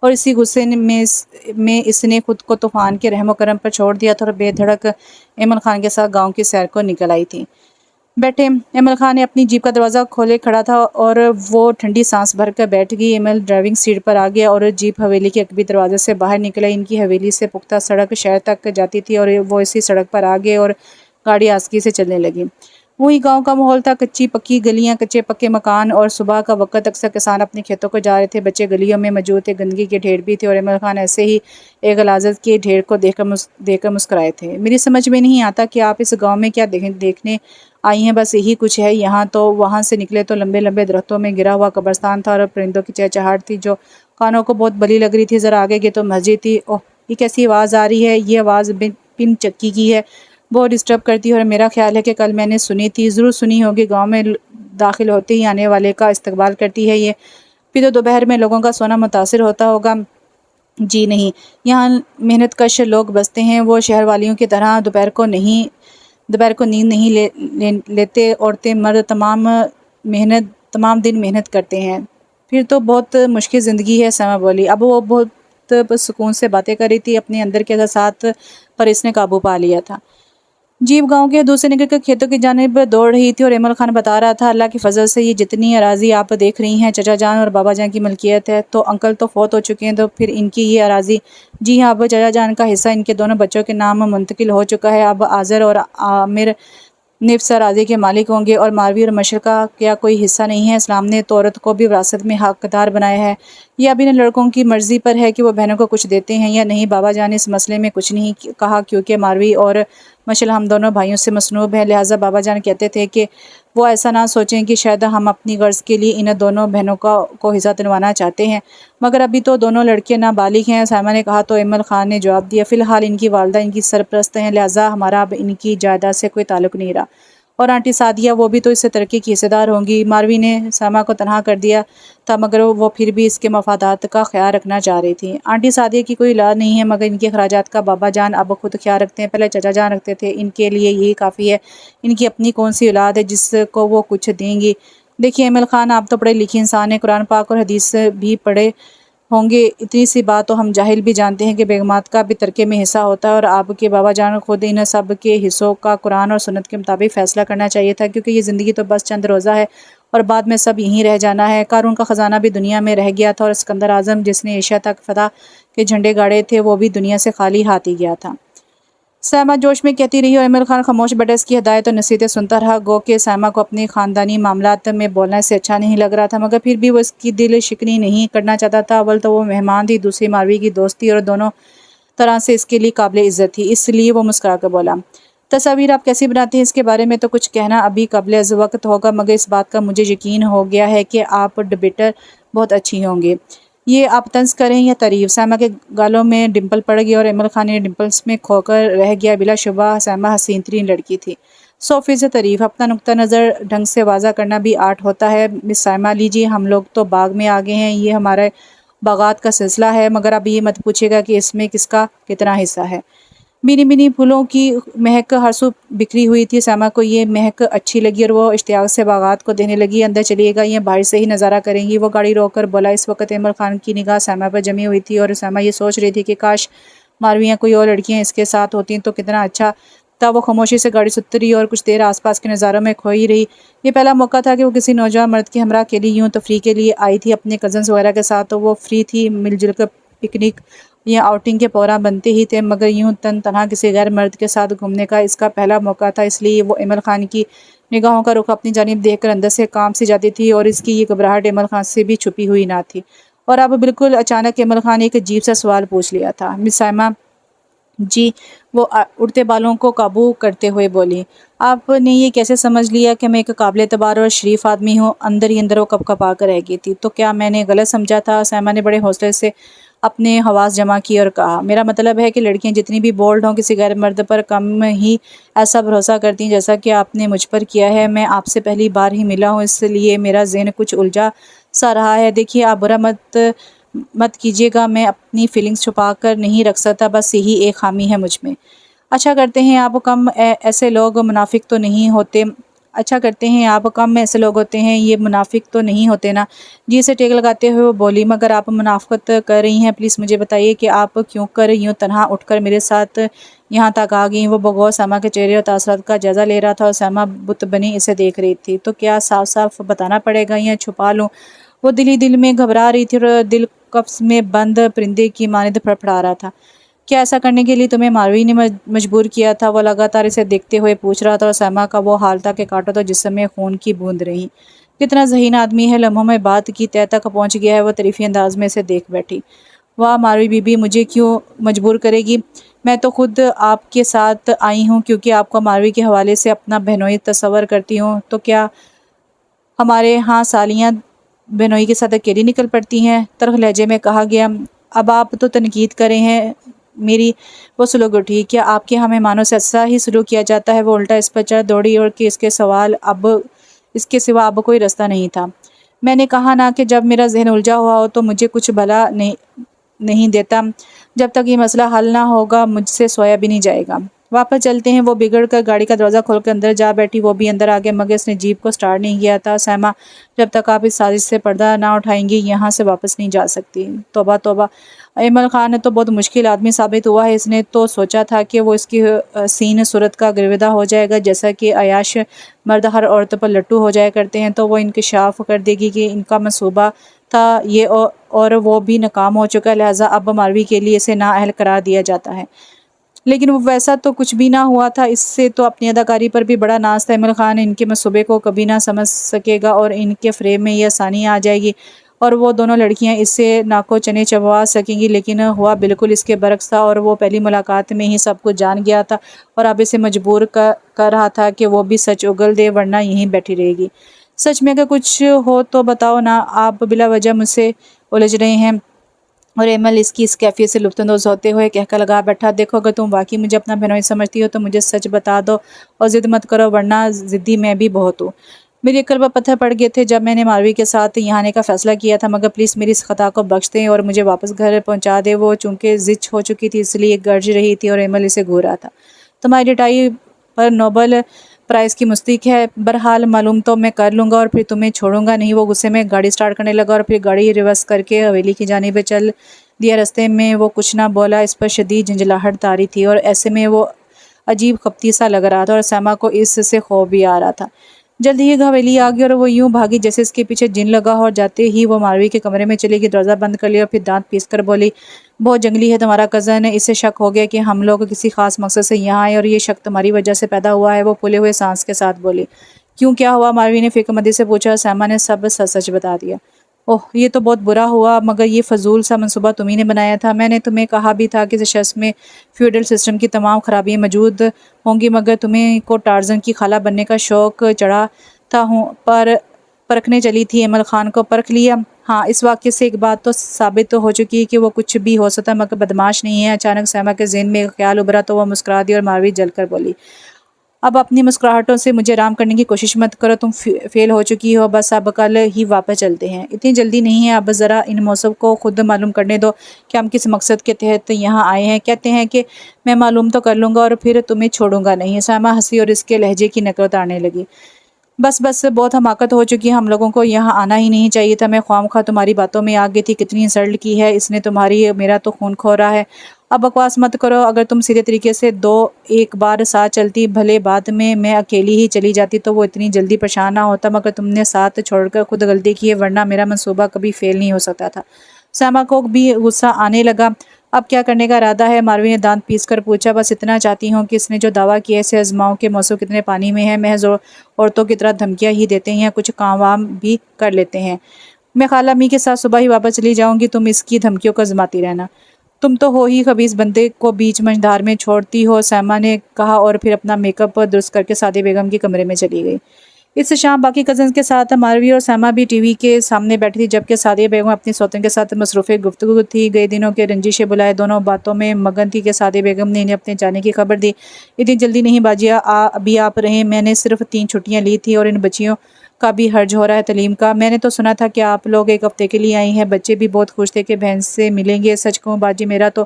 اور اسی غصے میں اس نے خود کو طوفان کے رحم و کرم پر چھوڑ دیا تھا اور بے دھڑک ایمل خان کے ساتھ گاؤں کی سیر کو نکل آئی تھی۔ بیٹھے ایمل خان نے اپنی جیپ کا دروازہ کھولے کھڑا تھا اور وہ ٹھنڈی سانس بھر کر بیٹھ گئی۔ ایمل ڈرائیونگ سیٹ پر آ گیا اور جیپ حویلی کے عقبی دروازے سے باہر نکلا۔ ان کی حویلی سے پختہ سڑک شہر تک جاتی تھی اور وہ اسی سڑک پر آ گئے اور گاڑی آہستگی سے چلنے لگی۔ وہی گاؤں کا ماحول تھا، کچی پکی گلیاں، کچے پکے مکان، اور صبح کا وقت اکثر کسان اپنے کھیتوں کو جا رہے تھے۔ بچے گلیوں میں موجود تھے، گندگی کے ڈھیر بھی تھے اور ایمل خان ایسے ہی ایک غلاظت کے ڈھیر کو دیکھ کر مسکرائے تھے۔ میری سمجھ میں نہیں آتا کہ آپ اس گاؤں میں کیا دیکھنے آئی ہیں، بس یہی کچھ ہے یہاں تو۔ وہاں سے نکلے تو لمبے لمبے درختوں میں گرا ہوا قبرستان تھا اور پرندوں کی چہچہاہٹ تھی جو کانوں کو بہت بھلی لگ رہی تھی۔ ذرا آگے گئے تو مسجد تھی۔ اوہ یہ کیسی آواز آ رہی ہے؟ یہ آواز پن چکی کی ہے، بہت ڈسٹرب کرتی ہے اور میرا خیال ہے کہ کل میں نے سنی تھی، ضرور سنی ہوگی۔ گاؤں میں داخل ہوتے ہی آنے والے کا استقبال کرتی ہے یہ، پھر تو دوپہر میں لوگوں کا سونا متاثر ہوتا ہوگا۔ جی نہیں، یہاں محنت کش لوگ بستے ہیں، وہ شہر والیوں کی طرح دوپہر کو نیند نہیں لیتے۔ عورتیں مرد تمام دن محنت کرتے ہیں۔ پھر تو بہت مشکل زندگی ہے، سیمہ بولی۔ اب وہ بہت سکون سے باتیں کر رہی تھی، اپنے اندر کے احساسات پر اس نے قابو پا لیا تھا۔ جیپ گاؤں کے حدود سے نکل کر کھیتوں کی جانب دوڑ رہی تھی اور ایمل خان بتا رہا تھا اللہ کی فضل سے یہ جتنی اراضی آپ دیکھ رہی ہیں چچا جان اور بابا جان کی ملکیت ہے۔ تو انکل تو فوت ہو چکے ہیں، تو پھر ان کی یہ اراضی؟ جی ہاں، اب چچا جان کا حصہ ان کے دونوں بچوں کے نام منتقل ہو چکا ہے۔ اب آذر اور عامر نفس اراضی کے مالک ہوں گے اور ماروی اور مشر کا کیا کوئی حصہ نہیں ہے؟ اسلام نے تو عورت کو بھی وراثت میں حقدار بنایا ہے، یہ اب ان لڑکوں کی مرضی پر ہے کہ وہ بہنوں کو کچھ دیتے ہیں یا نہیں۔ بابا جان نے اس مسئلے میں کچھ نہیں کہا کیونکہ ماروی اور مشل ہم دونوں بھائیوں سے مصنوب ہے، لہٰذا بابا جان کہتے تھے کہ وہ ایسا نہ سوچیں کہ شاید ہم اپنی غرض کے لیے ان دونوں بہنوں کو حصہ دلوانا چاہتے ہیں، مگر ابھی تو دونوں لڑکے نابالغ ہیں۔ سیمہ نے کہا تو ایمل خان نے جواب دیا فی الحال ان کی والدہ ان کی سرپرست ہیں، لہٰذا ہمارا اب ان کی جائیداد سے کوئی تعلق نہیں رہا، اور آنٹی سعدیہ وہ بھی تو اس سے ترقی کی حصہ دار ہوں گی۔ ماروی نے سیمہ کو تنہا کر دیا تھا مگر وہ پھر بھی اس کے مفادات کا خیال رکھنا چاہ رہی تھی۔ آنٹی سعدیہ کی کوئی اولاد نہیں ہے مگر ان کے اخراجات کا بابا جان اب خود خیال رکھتے ہیں، پہلے چچا جان رکھتے تھے، ان کے لیے یہی کافی ہے۔ ان کی اپنی کون سی اولاد ہے جس کو وہ کچھ دیں گی؟ دیکھیے ایمل خان، آپ تو پڑھے لکھے انسان ہیں، قرآن پاک اور حدیث بھی پڑھے ہوں گے، اتنی سی بات تو ہم جاہل بھی جانتے ہیں کہ بیگمات کا بھی ترکے میں حصہ ہوتا ہے، اور آپ کے بابا جان خود ان سب کے حصوں کا قرآن اور سنت کے مطابق فیصلہ کرنا چاہیے تھا، کیونکہ یہ زندگی تو بس چند روزہ ہے اور بعد میں سب یہیں رہ جانا ہے۔ قارون کا خزانہ بھی دنیا میں رہ گیا تھا اور اسکندر اعظم جس نے ایشیا تک فتح کے جھنڈے گاڑے تھے وہ بھی دنیا سے خالی ہاتھ ہی گیا تھا۔ سیمہ جوش میں کہتی رہی اور ایمل خان خاموش بیٹھا اس کی ہدایت اور نصیحتیں سنتا رہا، گو کہ سیمہ کو اپنے خاندانی معاملات میں بولنا اس سے اچھا نہیں لگ رہا تھا، مگر پھر بھی وہ اس کی دل شکنی نہیں کرنا چاہتا تھا۔ اول تو وہ مہمان تھی، دوسری ماروی کی دوست تھی اور دونوں طرح سے اس کے لیے قابل عزت تھی، اس لیے وہ مسکرا کر بولا تصاویر آپ کیسی بناتے ہیں اس کے بارے میں تو کچھ کہنا ابھی قبل از وقت ہوگا، مگر اس بات کا مجھے یقین ہو گیا ہے کہ آپ ڈبیٹر بہت اچھی ہوں گی۔ یہ آپ طنز کریں یا تعریف؟ سیما کے گالوں میں ڈمپل پڑ گیا اور ایمل خان نے ڈمپلز میں کھو کر رہ گیا۔ بلا شبہ سیما حسین ترین لڑکی تھی۔ 100% تعریف۔ اپنا نقطہ نظر ڈھنگ سے واضح کرنا بھی آرٹ ہوتا ہے۔ مس سائمہ لیجیے، ہم لوگ تو باغ میں آگے ہیں، یہ ہمارے باغات کا سلسلہ ہے، مگر اب یہ مت پوچھے گا کہ اس میں کس کا کتنا حصہ ہے۔ مینی مینی پھولوں کی مہک ہر سو بکھری ہوئی تھی۔ سیما کو یہ مہک اچھی لگی اور وہ اشتیاق سے باغات کو دیکھنے لگی۔ اندر چلیے گا یا باہر سے ہی نظارہ کریں گی؟ وہ گاڑی روک کر بولا۔ اس وقت ایمل خان کی نگاہ سیما پر جمی ہوئی تھی اور سیما یہ سوچ رہی تھی کہ کاش مارویہ کوئی اور لڑکیاں اس کے ساتھ ہوتیں تو کتنا اچھا تھا۔ وہ خاموشی سے گاڑی ستری اور کچھ دیر آس پاس کے نظاروں میں کھوئی رہی۔ یہ پہلا موقع تھا کہ وہ کسی نوجوان مرد کے ہمراہ کے لیے یوں تفریح کے لیے آئی تھی اپنے کزنز وغیرہ کے ساتھ، تو وہ فری تھی، مل جل کر پکنک یا آؤٹنگ کے پروگرام بنتے ہی تھے، مگر یوں تنہا کسی غیر مرد کے ساتھ گھومنے کا اس کا پہلا موقع تھا۔ اس لیے وہ ایمل خان کی نگاہوں کا رخ اپنی جانب دیکھ کر اندر سے کانپ سی جاتی تھی، اور اس کی یہ گھبراہٹ ایمل خان سے بھی چھپی ہوئی نہ تھی۔ اور اب بالکل اچانک ایمل خان نے ایک عجیب سا سوال پوچھ لیا تھا۔ مس سائمہ جی، وہ اڑتے بالوں کو قابو کرتے ہوئے بولی، آپ نے یہ کیسے سمجھ لیا کہ میں ایک قابل اعتبار اور شریف آدمی ہوں؟ اندر ہی اندر وہ کپ کپا کر رہ گئی تھی۔ تو کیا میں نے غلط سمجھا تھا؟ سائمہ نے بڑے حوصلے سے اپنے حواس جمع کیے اور کہا، میرا مطلب ہے کہ لڑکیاں جتنی بھی بولڈ ہوں، کسی غیر مرد پر کم ہی ایسا بھروسہ کرتی ہیں جیسا کہ آپ نے مجھ پر کیا ہے۔ میں آپ سے پہلی بار ہی ملا ہوں، اس لیے میرا ذہن کچھ الجھا سا رہا ہے۔ دیکھیے، آپ برا مت کیجیے گا، میں اپنی فیلنگز چھپا کر نہیں رکھ سکتا، بس یہی ایک خامی ہے مجھ میں۔ اچھا کرتے ہیں آپ کم ایسے لوگ منافق تو نہیں ہوتے اچھا کرتے ہیں آپ کم ایسے لوگ ہوتے ہیں، یہ منافق تو نہیں ہوتے نا؟ جی سے ٹیک لگاتے ہوئے وہ بولی، مگر آپ منافقت کر رہی ہیں، پلیز مجھے بتائیے کہ آپ کیوں کر یوں تنہا اٹھ کر میرے ساتھ یہاں تک آ گئیں؟ وہ بغور سیما کے چہرے اور تاثرات کا جائزہ لے رہا تھا اور سیما بت بنی اسے دیکھ رہی تھی۔ تو کیا صاف صاف بتانا پڑے گا یا چھپا لوں؟ وہ دل ہی دل میں گھبرا رہی تھی اور دل قفس میں بند پرندے کی مانند پھڑپڑا رہا تھا۔ کیا ایسا کرنے کے لیے تمہیں ماروی نے مجبور کیا تھا؟ وہ لگاتار اسے دیکھتے ہوئے پوچھ رہا تھا اور سیما کا وہ حال تھا کہ کاٹو تو جسم میں خون کی بوند رہی۔ کتنا ذہین آدمی ہے، لمحوں میں بات کی تہہ تک پہنچ گیا ہے۔ وہ طریفی انداز میں اسے دیکھ بیٹھی۔ واہ ماروی بی بی، مجھے کیوں مجبور کرے گی؟ میں تو خود آپ کے ساتھ آئی ہوں کیونکہ آپ کو ماروی کے حوالے سے اپنا بہنوئی تصور کرتی ہوں۔ تو کیا ہمارے ہاں سالیاں بہنوئی کے ساتھ اکیلی نکل پڑتی ہیں؟ تلخ لہجے میں کہا گیا۔ اب آپ تو تنقید کرے ہیں میری؟ وہ سلگ اٹھی۔ کیا آپ کے ہاں مہمانوں سے ایسا ہی سلوک کیا جاتا ہے؟ وہ الٹا اس پر چڑھ دوڑی اور کہ اس کے سوا اب کوئی رستہ نہیں تھا۔ میں نے کہا نا کہ جب میرا ذہن الجھا ہوا ہو تو مجھے کچھ بھلا نہیں دیتا۔ جب تک یہ مسئلہ حل نہ ہوگا مجھ سے سویا بھی نہیں جائے گا۔ واپس چلتے ہیں۔ وہ بگڑ کر گاڑی کا دروازہ کھول کر اندر جا بیٹھی۔ وہ بھی اندر آگے، مگر اس نے جیپ کو سٹارٹ نہیں کیا تھا۔ سیما، جب تک آپ اس سازش سے پردہ نہ اٹھائیں گی یہاں سے واپس نہیں جا سکتی۔ توبہ توبہ، ایمل خان نے تو بہت مشکل آدمی ثابت ہوا ہے۔ اس نے تو سوچا تھا کہ وہ اس کی حسین صورت کا گرویدہ ہو جائے گا، جیسا کہ عیاش مرد ہر عورت پر لٹو ہو جایا کرتے ہیں، تو وہ انکشاف کر دے گی کہ ان کا منصوبہ تھا یہ اور وہ بھی ناکام ہو چکا، لہٰذا اب ماروی کے لیے اسے نااہل قرار دیا جاتا ہے۔ لیکن وہ ویسا تو کچھ بھی نہ ہوا تھا۔ اس سے تو اپنی اداکاری پر بھی بڑا ناز تھا۔ ایمل خان ان کے منصوبے کو کبھی نہ سمجھ سکے گا اور ان کے فریب میں یہ آسانی آ جائے گی اور وہ دونوں لڑکیاں اس سے ناکو چنے چبوا سکیں گی۔ لیکن ہوا بالکل اس کے برعکس تھا، اور وہ پہلی ملاقات میں ہی سب کچھ جان گیا تھا اور اب اسے مجبور کر رہا تھا کہ وہ بھی سچ اگل دے، ورنہ یہیں بیٹھی رہے گی۔ سچ میں اگر کچھ ہو تو بتاؤ نا، آپ بلا وجہ مجھ سے الجھ رہے ہیں۔ اور ایمل اس کیفیت سے لطف اندوز ہوتے ہوئے کہہ لگا بیٹھا، دیکھو اگر تم واقعی مجھے اپنا بہنوئی سمجھتی ہو تو مجھے سچ بتا دو اور ضد مت کرو، ورنہ ضدی میں بھی بہت ہوں۔ میرے عقل پر پتھر پڑ گئے تھے جب میں نے ماروی کے ساتھ یہاں آنے کا فیصلہ کیا تھا، مگر پلیز میری اس خطا کو بخش دیں اور مجھے واپس گھر پہنچا دیں۔ وہ چونکہ زچ ہو چکی تھی اس لیے گرج رہی تھی اور ایمل اسے گھور رہا تھا۔ تمہاری ڈٹائی پر نوبل پرائز کی مستحق ہے، بہرحال معلوم تو میں کر لوں گا اور پھر تمہیں چھوڑوں گا نہیں۔ وہ غصے میں گاڑی سٹارٹ کرنے لگا اور پھر گاڑی ریورس کر کے حویلی کی جانب چل دیا۔ رستے میں وہ کچھ نہ بولا، اس پر شدید جھنجھلاہٹ طاری تھی اور ایسے میں وہ عجیب خپتی سا لگ رہا تھا اور سیما کو اس سے خوف بھی آ رہا تھا۔ جلد ہی حویلی آ گئی اور وہ یوں بھاگی جیسے اس کے پیچھے جن لگا ہو، اور جاتے ہی وہ ماروی کے کمرے میں چلی گئی، دروازہ بند کر لیا اور پھر دانت پیس کر بولی، بہت جنگلی ہے تمہارا کزن، اسے شک ہو گیا کہ ہم لوگ کسی خاص مقصد سے یہاں آئے اور یہ شک تمہاری وجہ سے پیدا ہوا ہے۔ وہ پھولے ہوئے سانس کے ساتھ بولی۔ کیوں، کیا ہوا؟ ماروی نے فکر مندی سے پوچھا۔ سیما نے سب سچ بتا دیا۔ اوہ، یہ تو بہت برا ہوا، مگر یہ فضول سا منصوبہ تمہیں نے بنایا تھا۔ میں نے تمہیں کہا بھی تھا کہ اس شخص میں فیوڈل سسٹم کی تمام خرابیاں موجود ہوں گی، مگر تمہیں کو ٹارزن کی خالہ بننے کا شوق چڑھا تھا پر پرکھنے چلی تھی ایمل خان کو پرکھ لیا؟ ہاں، اس واقعے سے ایک بات تو ثابت تو ہو چکی ہے کہ وہ کچھ بھی ہو سکتا مگر بدماش نہیں ہے۔ اچانک سیما کے ذہن میں ایک خیال ابھرا تو وہ مسکرا دی اور ماروی جل کر بولی، اب اپنی مسکراہٹوں سے مجھے آرام کرنے کی کوشش مت کرو، تم فیل ہو چکی ہو، بس اب کل ہی واپس چلتے ہیں۔ اتنی جلدی نہیں ہے، اب ذرا ان موصف کو خود معلوم کرنے دو کہ ہم کس مقصد کے تحت یہاں آئے ہیں۔ کہتے ہیں کہ میں معلوم تو کر لوں گا اور پھر تمہیں چھوڑوں گا نہیں۔ سیما ہنسی اور اس کے لہجے کی نقل اتارنے لگی۔ بس بہت حماقت ہو چکی ہے، ہم لوگوں کو یہاں آنا ہی نہیں چاہیے تھا، میں خواہ تمہاری باتوں میں آ گئی تھی، کتنی انسلٹ کی ہے اس نے تمہاری، میرا تو خون کھورا ہے۔ اب بکواس مت کرو، اگر تم سیدھے طریقے سے ایک بار ساتھ چلتی، بھلے بعد میں اکیلی ہی چلی جاتی تو وہ اتنی جلدی پریشان نہ ہوتا، مگر تم نے ساتھ چھوڑ کر خود غلطی کی ہے، ورنہ میرا منصوبہ کبھی فیل نہیں ہو سکتا تھا۔ سیما کو بھی غصہ آنے لگا۔ اب کیا کرنے کا ارادہ ہے؟ ماروی نے دانت پیس کر پوچھا۔ بس اتنا چاہتی ہوں کہ اس نے جو دعویٰ کیا اسے آزماؤں کہ موصف کتنے پانی میں ہے، محض عورتوں کی طرح دھمکیاں ہی دیتے ہیں، کچھ کام وام بھی کر لیتے ہیں۔ میں خالہ امی کے ساتھ صبح ہی واپس چلی جاؤں گی، تم اس کی دھمکیوں کو آزماتی رہنا۔ تم تو ہو ہی خبیث، بندے کو بیچ منجھدار میں چھوڑتی ہو، سیما نے کہا اور پھر اپنا میک اپ درست کر کے سعدیہ بیگم کے کمرے میں چلی گئی۔ اس شام باقی کزنز کے ساتھ ماروی اور سیما بھی ٹی وی کے سامنے بیٹھی تھی، جبکہ سعدیہ بیگم اپنی سوتن کے ساتھ مصروف گفتگو تھی۔ گئے دنوں کے رنجشیں بلائے دونوں باتوں میں مگن تھی کہ سعدیہ بیگم نے انہیں اپنے جانے کی خبر دی۔ اتنی جلدی نہیں باجی، ابھی آپ رہیں، میں نے صرف 3 چھٹیاں لی تھی اور ان بچیوں کا بھی حرج ہو رہا ہے تعلیم کا۔ میں نے تو سنا تھا کہ آپ لوگ 1 ہفتے کے لیے آئی ہیں، بچے بھی بہت خوش تھے کہ بہن سے ملیں گے۔ سچ کہوں باجی، میرا تو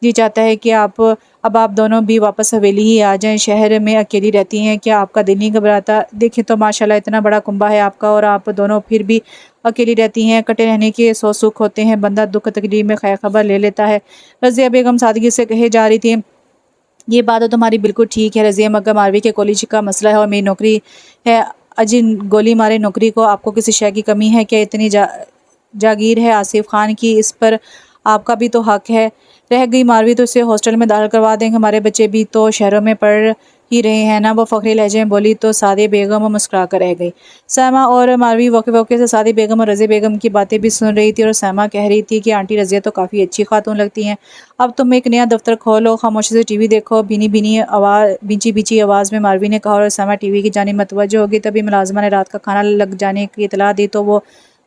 جی چاہتا ہے کہ اب آپ دونوں بھی واپس حویلی ہی آ جائیں، شہر میں اکیلی رہتی ہیں، کیا آپ کا دل نہیں گھبراتا؟ دیکھیں تو ماشاءاللہ اتنا بڑا کنبہ ہے آپ کا اور آپ دونوں پھر بھی اکیلی رہتی ہیں، کٹے رہنے کے 100 سکھ ہوتے ہیں، بندہ دکھ تکلیف میں خیر خبر لے لیتا ہے۔ رضیہ بیگم سادگی سے کہے جا رہی تھی۔ یہ بات تو تمہاری بالکل ٹھیک ہے رضیہ، مگر ماروی کے کالج کا مسئلہ ہے اور میری نوکری ہے۔ اجی گولی مارے نوکری کو، آپ کو کسی شے کی کمی ہے کیا؟ اتنی جاگیر ہے آصف خان کی، اس پر آپ کا بھی تو حق ہے۔ رہ گئی ماروی تو اسے ہاسٹل میں داخل کروا دیں گے، ہمارے بچے بھی تو شہروں میں پڑھ ہی رہے ہیں نا، وہ فخری لہجے میں بولی تو سعدیہ بیگم مسکرا کر رہ گئی۔ سیما اور ماروی وقفے سے سعدیہ بیگم اور رضیہ بیگم کی باتیں بھی سن رہی تھی اور سیما کہہ رہی تھی کہ آنٹی رضیہ تو کافی اچھی خاتون لگتی ہیں، اب تم ایک نیا دفتر کھولو، خاموشی سے ٹی وی دیکھو۔ بیچی آواز میں ماروی نے کہا اور سیما ٹی وی کی جانب متوجہ ہوگی۔ تبھی ملازمہ نے رات کا کھانا لگ جانے کی اطلاع دی تو وہ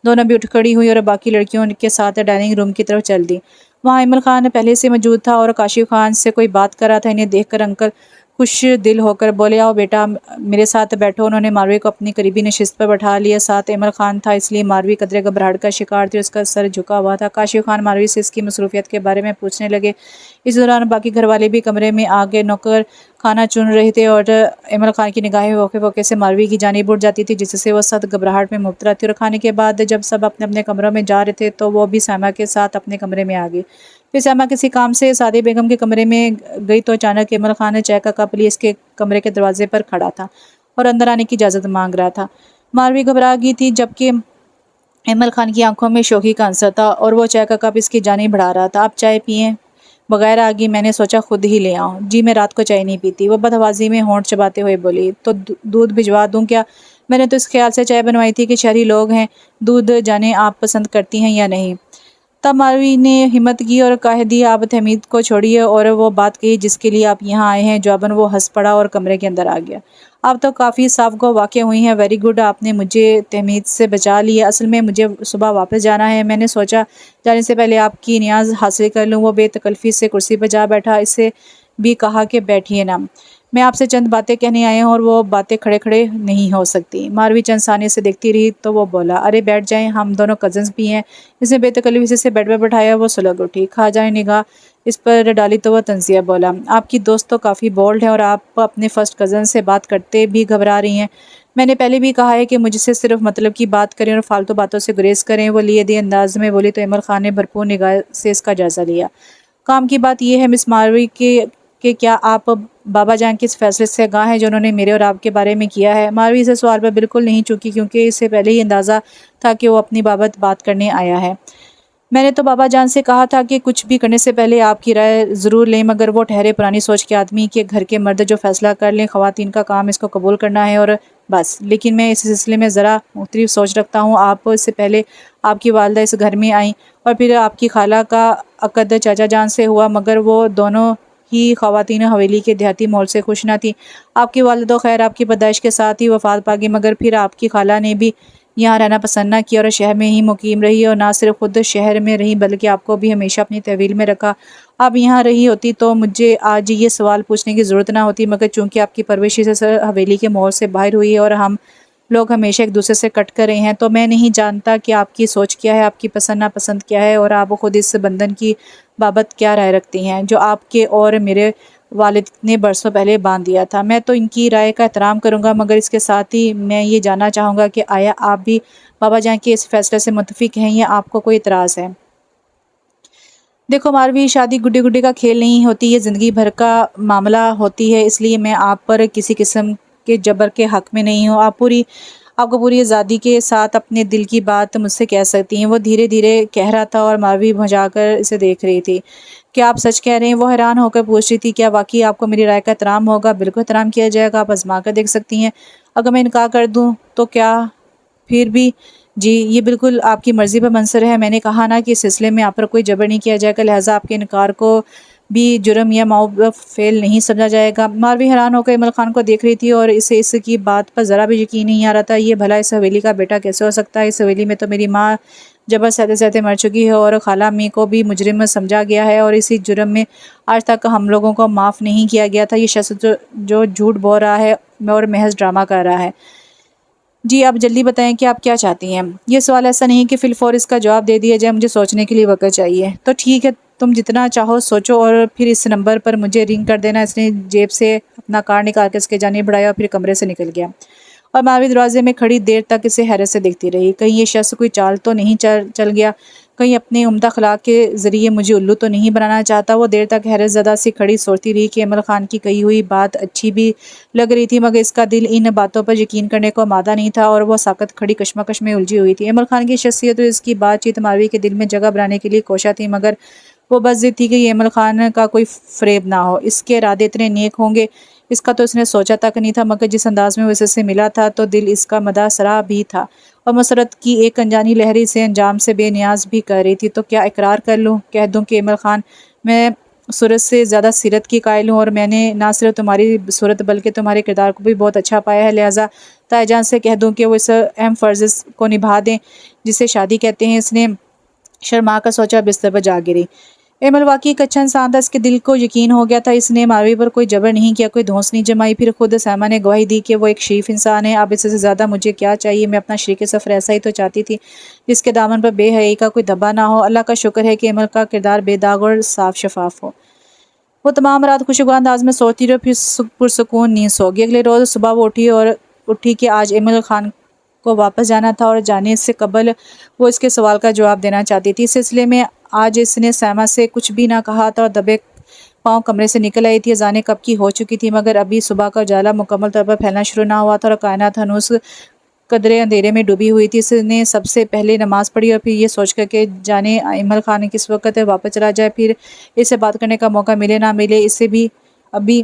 دونوں بھی اٹھ کھڑی ہوئی اور باقی لڑکیوں کے ساتھ ڈائننگ روم کی طرف چل دی۔ وہاں ایمل خان پہلے سے موجود تھا اور کاشف خان سے کوئی بات کر رہا تھا۔ انہیں دیکھ کر انکل خوش دل ہو کر بولے، آؤ بیٹا میرے ساتھ بیٹھو۔ انہوں نے ماروی کو اپنی قریبی نشست پر بٹھا لیا، ساتھ ایمل خان تھا، اس لیے ماروی قدرے گھبراہٹ کا شکار تھی اور اس کا سر جھکا ہوا تھا۔ کاشف خان ماروی سے اس کی مصروفیت کے بارے میں پوچھنے لگے۔ اس دوران باقی گھر والے بھی کمرے میں آ گئے، نوکر کھانا چن رہے تھے اور ایمل خان کی نگاہیں وقفے سے ماروی کی جانب اٹھ جاتی تھی، جس سے وہ سخت گھبراہٹ میں مبتلا تھی۔ اور کھانے کے بعد جب سب اپنے اپنے کمروں میں جا رہے تھے تو وہ بھی سیما کے ساتھ اپنے کمرے میں آ گئی۔ پھر سیما کسی کام سے سعدیہ بیگم کے کمرے میں گئی تو اچانک ایمل خان نے چائے کا کپ لیے اس کے کمرے کے دروازے پر کھڑا تھا اور اندر آنے کی اجازت مانگ رہا تھا۔ ماروی گھبرا گئی تھی، جبکہ ایمل خان کی آنکھوں میں شوخی کا عنصر تھا اور وہ چائے کا کپ اس کی جانب بڑھا رہا تھا۔ آپ چائے پیئیں؟ بغیر آ گئی، میں نے سوچا خود ہی لے آؤں۔ جی میں رات کو چائے نہیں پیتی، وہ بدحوازی میں ہونٹ چباتے ہوئے بولی۔ تو دودھ بھجوا دوں کیا؟ میں نے تو اس خیال سے چائے بنوائی تھی کہ شہری لوگ ہیں، دودھ جانے آپ پسند کرتی ہیں یا نہیں۔ تب ماروی نے ہمت کی اور کہہ دیا، آپ تحمید کو چھوڑیے اور وہ بات کہی جس کے لیے آپ یہاں آئے ہیں۔ جواباً وہ ہنس پڑا اور کمرے کے اندر آ گیا۔ آپ تو کافی صاف گو واقع ہوئی ہیں، ویری گڈ، آپ نے مجھے تحمید سے بچا لیا۔ اصل میں مجھے صبح واپس جانا ہے، میں نے سوچا جانے سے پہلے آپ کی نیاز حاصل کر لوں۔ وہ بے تکلفی سے کرسی پر جا بیٹھا، اسے بھی کہا کہ بیٹھیے نا، میں آپ سے چند باتیں کہنے آئے ہوں اور وہ باتیں کھڑے کھڑے نہیں ہو سکتی۔ ماروی چند ثانیے سے دیکھتی رہی تو وہ بولا، ارے بیٹھ جائیں، ہم دونوں کزنز بھی ہیں۔ اس نے بے تکلفی سے بیڈ پر بٹھایا، وہ سلگ اٹھی۔ خواجہ نے نگاہ اس پر ڈالی تو وہ طنزیہ بولا، آپ کی دوست تو کافی بولڈ ہے اور آپ اپنے فرسٹ کزن سے بات کرتے بھی گھبرا رہی ہیں۔ میں نے پہلے بھی کہا ہے کہ مجھ سے صرف مطلب کی بات کریں اور فالتو باتوں سے گریز کریں، وہ لیے دے انداز میں بولی تو ایمل خان نے بھرپور نگاہ سے اس کا جائزہ لیا۔ کام کی بات یہ ہے مس ماروی کہ کیا آپ بابا جان کے اس فیصلے سے آگاہ ہیں جو انہوں نے میرے اور آپ کے بارے میں کیا ہے؟ ماروی اس سوال پر بالکل نہیں چونکی، کیونکہ اسے پہلے ہی اندازہ تھا کہ وہ اپنی بابت بات کرنے آیا ہے۔ میں نے تو بابا جان سے کہا تھا کہ کچھ بھی کرنے سے پہلے آپ کی رائے ضرور لیں، مگر وہ ٹھہرے پرانی سوچ کے آدمی کہ گھر کے مرد جو فیصلہ کر لیں، خواتین کا کام اس کو قبول کرنا ہے اور بس۔ لیکن میں اس سلسلے میں ذرا مختلف سوچ رکھتا ہوں۔ آپ سے پہلے آپ کی والدہ اس گھر میں آئیں اور پھر آپ کی خالہ کا عقد چاچا جان سے ہوا، مگر وہ دونوں ہی خواتین حویلی کے دیہاتی ماحول سے خوش نہ تھیں۔ آپ کی والدہ خیر آپ کی پیدائش کے ساتھ ہی وفات پا گئی، مگر پھر آپ کی خالہ نے بھی یہاں رہنا پسند نہ کیا اور شہر میں ہی مقیم رہی، اور نہ صرف خود شہر میں رہی بلکہ آپ کو بھی ہمیشہ اپنی تحویل میں رکھا۔ آپ یہاں رہی ہوتی تو مجھے آج یہ سوال پوچھنے کی ضرورت نہ ہوتی، مگر چونکہ آپ کی پرورش اس حویلی کے ماحول سے باہر ہوئی ہے اور ہم لوگ ہمیشہ ایک دوسرے سے کٹ کر رہے ہیں، تو میں نہیں جانتا کہ آپ کی سوچ کیا ہے، آپ کی پسند ناپسند کیا ہے، اور آپ خود اس بندھن کی بابت کیا رائے رکھتی ہیں جو آپ کے اور میرے والد نے برسوں پہلے باندھ دیا تھا۔ میں تو ان کی رائے کا احترام کروں گا، مگر اس کے ساتھ ہی میں یہ جاننا چاہوں گا کہ آیا آپ بھی بابا جان کے اس فیصلے سے متفق ہیں یا آپ کو کوئی اعتراض ہے؟ دیکھو ماروی، شادی گڈی گڈی کا کھیل نہیں ہوتی، یہ زندگی بھر کا معاملہ ہوتی ہے، اس لیے میں آپ پر کسی قسم کے جبر کے حق میں نہیں ہوں۔ آپ کو پوری آزادی کے ساتھ اپنے دل کی بات مجھ سے کہہ سکتی ہیں۔ وہ دھیرے دھیرے کہہ رہا تھا اور ماروی بھجا کر اسے دیکھ رہی تھی۔ کیا آپ سچ کہہ رہے ہیں؟ وہ حیران ہو کر پوچھ رہی تھی۔ کیا واقعی آپ کو میری رائے کا احترام ہوگا؟ بالکل احترام کیا جائے گا، آپ آزما کر دیکھ سکتی ہیں۔ اگر میں انکار کر دوں تو کیا پھر بھی؟ جی، یہ بالکل آپ کی مرضی پر منحصر ہے۔ میں نے کہا نا کہ اس سلسلے میں آپ پر کوئی جبر نہیں کیا جائے گا، لہٰذا آپ کے انکار کو بھی جرم یا معوب فعل نہیں سمجھا جائے گا۔ ماروی حیران ہو کر ایمل خان کو دیکھ رہی تھی اور اسے اس کی بات پر ذرا بھی یقین نہیں آ رہا تھا۔ یہ بھلا اس حویلی کا بیٹا کیسے ہو سکتا ہے؟ اس حویلی میں تو میری ماں جبر سہتے سہتے مر چکی ہے اور خالہ امی کو بھی مجرم سمجھا گیا ہے، اور اسی جرم میں آج تک ہم لوگوں کو معاف نہیں کیا گیا تھا۔ یہ شخص جو جھوٹ بول رہا ہے اور محض ڈرامہ کر رہا ہے۔ جی، آپ جلدی بتائیں کہ آپ کیا چاہتی ہیں۔ یہ سوال ایسا نہیں کہ فی الفور اس کا جواب دے دیا جائے، مجھے سوچنے کے لیے وقت چاہیے۔ تو ٹھیک ہے، تم جتنا چاہو سوچو اور پھر اس نمبر پر مجھے رنگ کر دینا۔ اس نے جیب سے اپنا کارڈ نکال کے اس کے جانب بڑھایا اور پھر کمرے سے نکل گیا، اور ماروی دروازے میں کھڑی دیر تک اسے حیرت سے دیکھتی رہی۔ کہیں یہ شخص کوئی چال تو نہیں چل گیا؟ کہیں اپنے عمدہ اخلاق کے ذریعے مجھے الو تو نہیں بنانا چاہتا؟ وہ دیر تک حیرت زدہ سی کھڑی سوچتی رہی کہ ایمل خان کی کہی ہوئی بات اچھی بھی لگ رہی تھی، مگر اس کا دل ان باتوں پر یقین کرنے کو آمادہ نہیں تھا اور وہ ساکت کھڑی کشمکش میں الجھی ہوئی تھی۔ ایمل خان کی شخصیت اور اس کی بات چیت ماروی کے دل میں جگہ بنانے کے لیے کوشاں تھی، مگر وہ بس ضد تھی کہ یہ ایمل خان کا کوئی فریب نہ ہو۔ اس کے ارادے اتنے نیک ہوں گے اس کا تو اس نے سوچا تک نہیں تھا، مگر جس انداز میں وہ اس سے ملا تھا تو دل اس کا مداح سرا بھی تھا، اور مسرت کی ایک انجانی لہر اسے انجام سے بے نیاز بھی کر رہی تھی۔ تو کیا اقرار کر لوں، کہہ دوں کہ ایمل خان، میں صورت سے زیادہ سیرت کی قائل ہوں، اور میں نے نہ صرف تمہاری صورت بلکہ تمہارے کردار کو بھی بہت اچھا پایا ہے، لہٰذا تائی جان سے کہہ دوں کہ وہ اس اہم فرض کو نبھا دیں جسے شادی کہتے ہیں۔ اس نے شرما کر سوچا، بستر پر جا گری۔ ایمل واقعی ایک اچھا انسان تھا، اس کے دل کو یقین ہو گیا تھا۔ اس نے ماروی پر کوئی جبر نہیں کیا، کوئی دھونس نہیں جمائی۔ پھر خود سیما نے گواہی دی کہ وہ ایک شریف انسان ہے۔ اب اس سے زیادہ مجھے کیا چاہیے؟ میں اپنا شریک سفر ایسا ہی تو چاہتی تھی جس کے دامن پر بے حیائی کا کوئی دھبا نہ ہو۔ اللہ کا شکر ہے کہ ایمل کا کردار بے داغ اور صاف شفاف ہو۔ وہ تمام رات خوشگوار انداز میں سوتی رہی، پھر پرسکون نیند سو گئی۔ اگلے روز صبح وہ اٹھی کہ آج ایمل خان کو واپس جانا تھا، اور جانے سے قبل وہ اس کے سوال کا جواب دینا چاہتی تھی۔ اس سلسلے میں آج اس نے سیما سے کچھ بھی نہ کہا تھا اور دبے پاؤں کمرے سے نکل آئی تھی۔ اذانیں کب کی ہو چکی تھی، مگر ابھی صبح کا اجالا مکمل طور پر پھیلنا شروع نہ ہوا تھا اور کائنات ہنوز قدرے اندھیرے میں ڈوبی ہوئی تھی۔ اس نے سب سے پہلے نماز پڑھی اور پھر یہ سوچ کر کہ جانے ایمل خان کس وقت واپس چلا جائے، پھر اسے بات کرنے کا موقع ملے نہ ملے، اسے بھی ابھی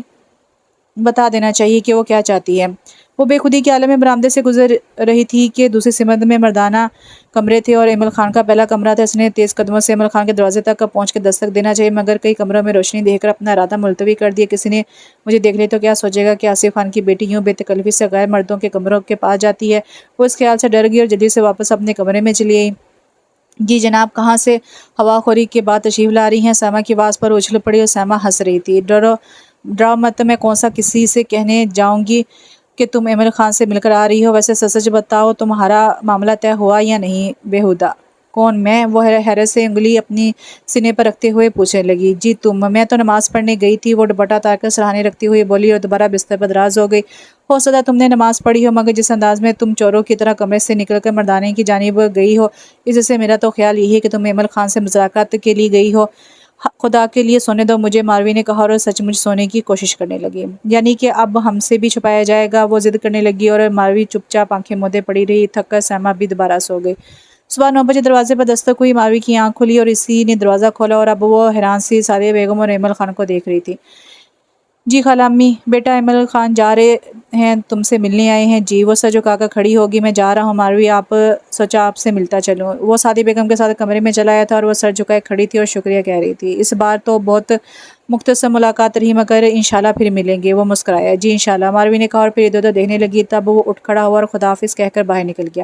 بتا دینا چاہیے کہ وہ کیا چاہتی ہے۔ وہ بے خودی کے عالم میں برآمدے سے گزر رہی تھی کہ دوسری سمت میں مردانہ کمرے تھے اور ایمل خان کا پہلا کمرہ تھا۔ اس نے تیز قدموں سے ایمل خان کے دروازے تک پہنچ کے دستک دینا چاہیے، مگر کئی کمروں میں روشنی دیکھ کر اپنا ارادہ ملتوی کر دیا۔ کسی نے مجھے دیکھ لیا تو کیا سوچے گا کہ آصف خان کی بیٹی یوں بے تکلفی سے غیر مردوں کے کمروں کے پاس جاتی ہے؟ وہ اس خیال سے ڈر گئی اور جلدی سے واپس اپنے کمرے میں چلی آئی۔ جی جناب، کہاں سے ہوا خوری کے بعد تشریف لا رہی ہیں؟ سیما کی آواز پر اچھل پڑی اور سیما ہنس رہی تھی۔ ڈراؤ مت، میں کون سا کسی سے کہنے جاؤں گی کہ تم ایمل خان سے مل کر آ رہی ہو؟ ویسے سچ سچ بتاؤ، تمہارا معاملہ طے ہوا یا نہیں؟ بےہودہ کون؟ میں؟ وہ حیرت سے انگلی اپنی سینے پر رکھتے ہوئے پوچھنے لگی۔ جی تم؟ میں تو نماز پڑھنے گئی تھی، وہ دوپٹہ اتار کر سرہانے رکھتی ہوئی بولی اور دوبارہ بستر پر دراز ہو گئی۔ ہو سکتا ہے تم نے نماز پڑھی ہو، مگر جس انداز میں تم چوروں کی طرح کمرے سے نکل کر مردانے کی جانب گئی ہو، اس سے میرا تو خیال یہی ہے کہ تم ایمل خان سے مذاکرات کے لیے گئی ہو۔ خدا کے لیے سونے دو مجھے، ماروی نے کہا اور سچ مچ سونے کی کوشش کرنے لگی۔ یعنی کہ اب ہم سے بھی چھپایا جائے گا؟ وہ ضد کرنے لگی اور ماروی چپ چاپ آنکھیں مودے پڑی رہی۔ تھک کر سیما بھی دوبارہ سو گئی۔ صبح 9 بجے دروازے پر دستک ہوئی۔ ماروی کی آنکھ کھلی اور اسی نے دروازہ کھولا اور اب وہ حیران سی سعدیہ بیگم اور ایمل خان کو دیکھ رہی تھی۔ جی خالہ امی، بیٹا ایمل خان جا رہے ہیں، تم سے ملنے آئے ہیں۔ جی، وہ سر جھکا کر کھڑی ہوگی۔ میں جا رہا ہوں ماروی، آپ سوچا آپ سے ملتا چلوں۔ وہ سعدیہ بیگم کے ساتھ کمرے میں چلا آیا تھا اور وہ سر جھکائے کھڑی تھی اور شکریہ کہہ رہی تھی۔ اس بار تو بہت مختصر ملاقات رہی، مگر انشاءاللہ پھر ملیں گے۔ وہ مسکرایا۔ جی انشاءاللہ، ماروی نے کہا اور پھر ادھر ادھر دیکھنے لگی۔ تب وہ اٹھ کھڑا ہوا اور خدا حافظ کہہ کر باہر نکل گیا۔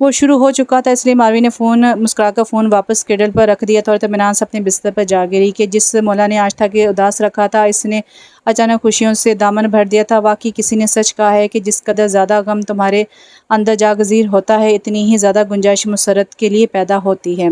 وہ شروع ہو چکا تھا، اس لیے ماروی نے مسکرا کر فون واپس کیڈل پر رکھ دیا تھا اور اطمینان سے اپنے بستر پر جا گری کہ جس مولا نے آج تک اداس رکھا تھا، اس نے اچانک خوشیوں سے دامن بھر دیا تھا۔ واقعی کسی نے سچ کہا ہے کہ جس قدر زیادہ غم تمہارے اندر جاگزیر ہوتا ہے، اتنی ہی زیادہ گنجائش مسرت کے لیے پیدا ہوتی ہے۔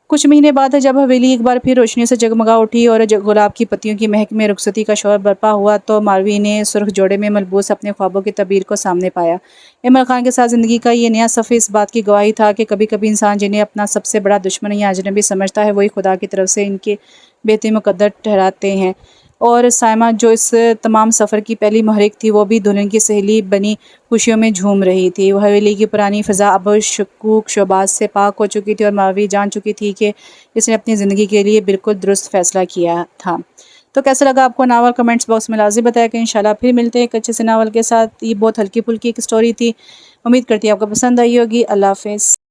کچھ مہینے بعد جب حویلی ایک بار پھر روشنی سے جگمگا اٹھی اور گلاب کی پتیوں کی مہک میں رخصتی کا شور برپا ہوا تو ماروی نے سرخ جوڑے میں ملبوس اپنے خوابوں کی تعبیر کو سامنے پایا۔ عمران خان کے ساتھ زندگی کا یہ نیا صفحہ اس بات کی گواہی تھا کہ کبھی کبھی انسان جنہیں اپنا سب سے بڑا دشمن یا اجنبی سمجھتا ہے، وہی خدا کی طرف سے ان کے بہترین مقدر ٹھہراتے ہیں۔ اور سائمہ جو اس تمام سفر کی پہلی محرک تھی، وہ بھی دلہن کی سہیلی بنی خوشیوں میں جھوم رہی تھی۔ وہ حویلی کی پرانی فضا اب شکوک شبہات سے پاک ہو چکی تھی اور ماروی جان چکی تھی کہ اس نے اپنی زندگی کے لیے بالکل درست فیصلہ کیا تھا۔ تو کیسا لگا آپ کو ناول؟ کمنٹس باکس میں لازم بتایا کہ انشاءاللہ پھر ملتے ہیں ایک اچھے سے ناول کے ساتھ۔ یہ بہت ہلکی پھلکی ایک سٹوری تھی، امید کرتی ہے آپ کو پسند آئی ہوگی۔ اللہ حافظ۔